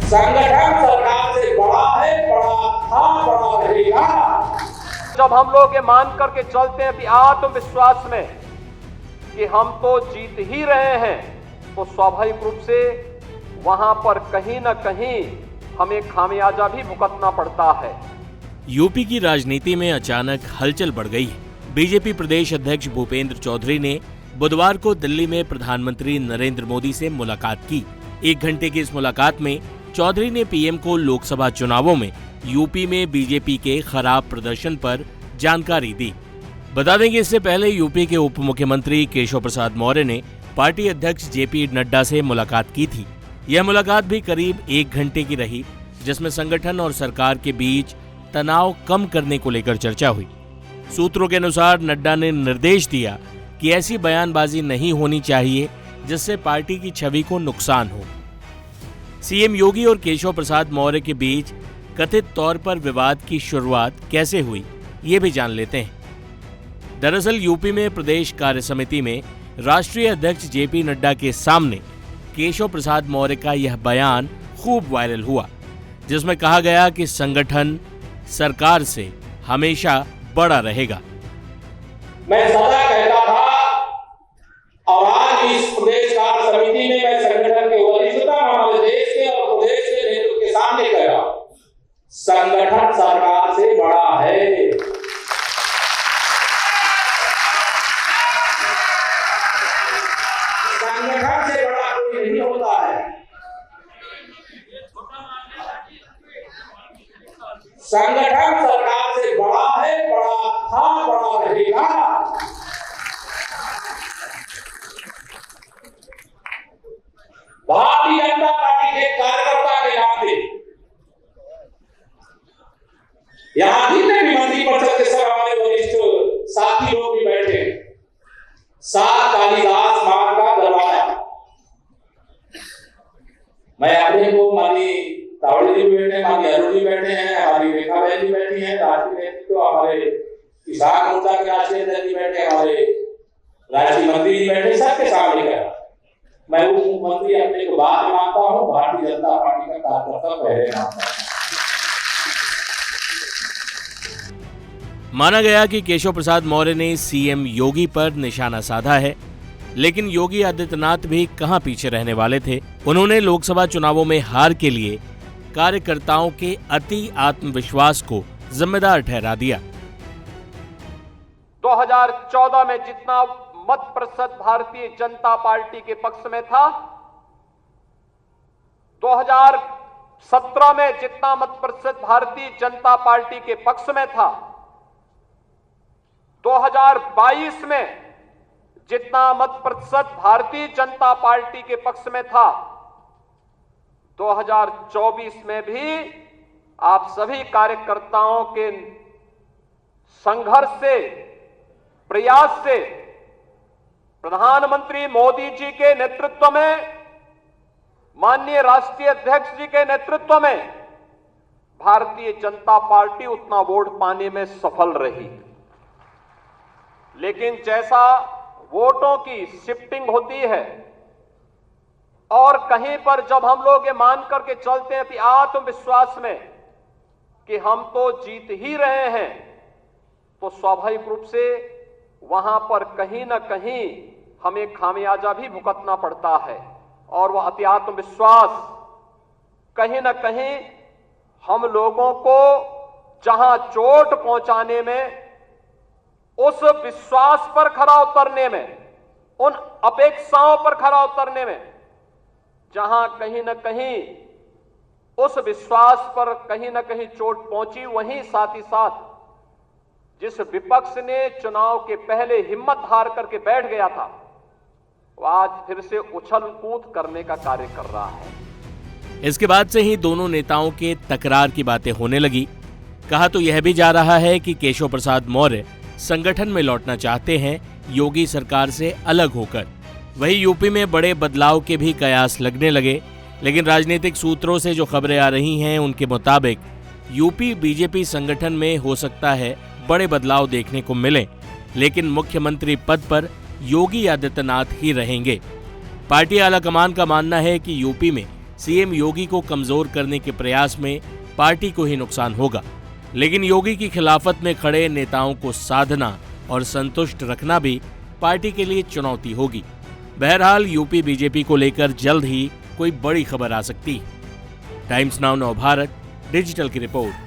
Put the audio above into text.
संगठन सरकार से बड़ा है, बड़ा था, बड़ा रहेगा। जब हम लोग ये मान करके चलते हैं कि आत्मविश्वास में कि हम तो जीत ही रहे हैं, तो स्वाभाविक रूप से वहां पर कहीं न कहीं हमें खामियाजा भी भुगतना पड़ता है। यूपी की राजनीति में अचानक हलचल बढ़ गई है। बीजेपी प्रदेश अध्यक्ष भूपेंद्र चौधरी ने बुधवार को दिल्ली में प्रधानमंत्री नरेंद्र मोदी से मुलाकात की। 1 घंटे की इस मुलाकात में चौधरी ने पीएम को लोकसभा चुनावों में यूपी में बीजेपी के खराब प्रदर्शन पर जानकारी दी। बता दें कि इससे पहले यूपी के उप मुख्यमंत्री केशव प्रसाद मौर्य ने पार्टी अध्यक्ष जेपी नड्डा से मुलाकात की थी। यह मुलाकात भी करीब 1 घंटे की रही, जिसमें संगठन और सरकार के बीच तनाव कम करने को लेकर चर्चा हुई। सूत्रों के अनुसार नड्डा ने निर्देश दिया कि ऐसी बयानबाजी नहीं होनी चाहिए जिससे पार्टी की छवि को नुकसान हो। सीएम योगी और केशव प्रसाद मौर्य के बीच कथित तौर पर विवाद की शुरुआत कैसे हुई, ये भी जान लेते हैं। दरअसल यूपी में प्रदेश कार्य समिति में राष्ट्रीय अध्यक्ष जेपी नड्डा के सामने केशव प्रसाद मौर्य का यह बयान खूब वायरल हुआ, जिसमें कहा गया कि संगठन सरकार से हमेशा बड़ा रहेगा। मैं सदा कहता था और आज इस प्रदेश कार्य समिति में मैं संगठन के वरिष्ठता हमारे देश के और प्रदेश के नेतृत्व के सामने कह रहा हूं, संगठन सरकार से बड़ा है। संगठन से बड़ा कोई नहीं होता है। संगठन सरकार से बड़ा है, बड़ा था, बड़ा रहेगा। भारतीय जनता पार्टी के कार्यकर्ता के नाते यहां जितने भी मंत्रिपरिषद के सब हमारे वरिष्ठ साथी लोग भी बैठे हैं। 7 कालिदास मार्ग का दरवाजा, मैं अपने को मानी तावड़े जी बैठे हैं, हमारी अरुण जी बैठे हैं, हमारी रेखा बहन जी बैठी हैं, राष्ट्रीय नेतृत्व हमारे किसान मोर्चा के राष्ट्रीय अध्यक्ष जी बैठे, हमारे राज्य मंत्री जी बैठे, सबके सामने कहा मैं उप मुख्यमंत्री अपने को बाद में मानता हूँ, भारतीय जनता पार्टी का कार्यकर्ता पहले मानता हूँ। माना गया कि केशव प्रसाद मौर्य ने सीएम योगी पर निशाना साधा है, लेकिन योगी आदित्यनाथ भी कहां पीछे रहने वाले थे। उन्होंने लोकसभा चुनावों में हार के लिए कार्यकर्ताओं के अति आत्मविश्वास को जिम्मेदार ठहरा दिया। 2014 में जितना मत प्रतिशत भारतीय जनता पार्टी के पक्ष में था, 2017 में जितना मत प्रतिशत भारतीय जनता पार्टी के पक्ष में था, 2022 में जितना मत प्रतिशत भारतीय जनता पार्टी के पक्ष में था, 2024 में भी आप सभी कार्यकर्ताओं के संघर्ष से, प्रयास से, प्रधानमंत्री मोदी जी के नेतृत्व में, माननीय राष्ट्रीय अध्यक्ष जी के नेतृत्व में भारतीय जनता पार्टी उतना वोट पाने में सफल रही। लेकिन जैसा वोटों की शिफ्टिंग होती है और कहीं पर जब हम लोग ये मान करके चलते हैं कि आत्मविश्वास में कि हम तो जीत ही रहे हैं, तो स्वाभाविक रूप से वहां पर कहीं न कहीं हमें खामियाजा भी भुगतना पड़ता है। और वह अति आत्मविश्वास कहीं न कहीं हम लोगों को जहां चोट पहुंचाने में, उस विश्वास पर खरा उतरने में, उन अपेक्षाओं पर खरा उतरने में, जहां कहीं न कहीं उस विश्वास पर कहीं न कहीं चोट पहुंची, वहीं साथ ही साथ जिस विपक्ष ने चुनाव के पहले हिम्मत हार करके बैठ गया था, वो आज फिर से उछल कूद करने का कार्य कर रहा है। इसके बाद से ही दोनों नेताओं के तकरार की बातें होने लगी। कहा तो यह भी जा रहा है कि केशव प्रसाद मौर्य संगठन में लौटना चाहते हैं, योगी सरकार से अलग होकर। वहीं यूपी में बड़े बदलाव के भी कयास लगने लगे, लेकिन राजनीतिक सूत्रों से जो खबरें आ रही हैं उनके मुताबिक यूपी बीजेपी संगठन में हो सकता है बड़े बदलाव देखने को मिले, लेकिन मुख्यमंत्री पद पर योगी आदित्यनाथ ही रहेंगे। पार्टी आलाकमान का मानना है कि यूपी में सीएम योगी को कमजोर करने के प्रयास में पार्टी को ही नुकसान होगा, लेकिन योगी की खिलाफत में खड़े नेताओं को साधना और संतुष्ट रखना भी पार्टी के लिए चुनौती होगी। बहरहाल यूपी बीजेपी को लेकर जल्द ही कोई बड़ी खबर आ सकती है। टाइम्स नाउ नव भारत डिजिटल की रिपोर्ट।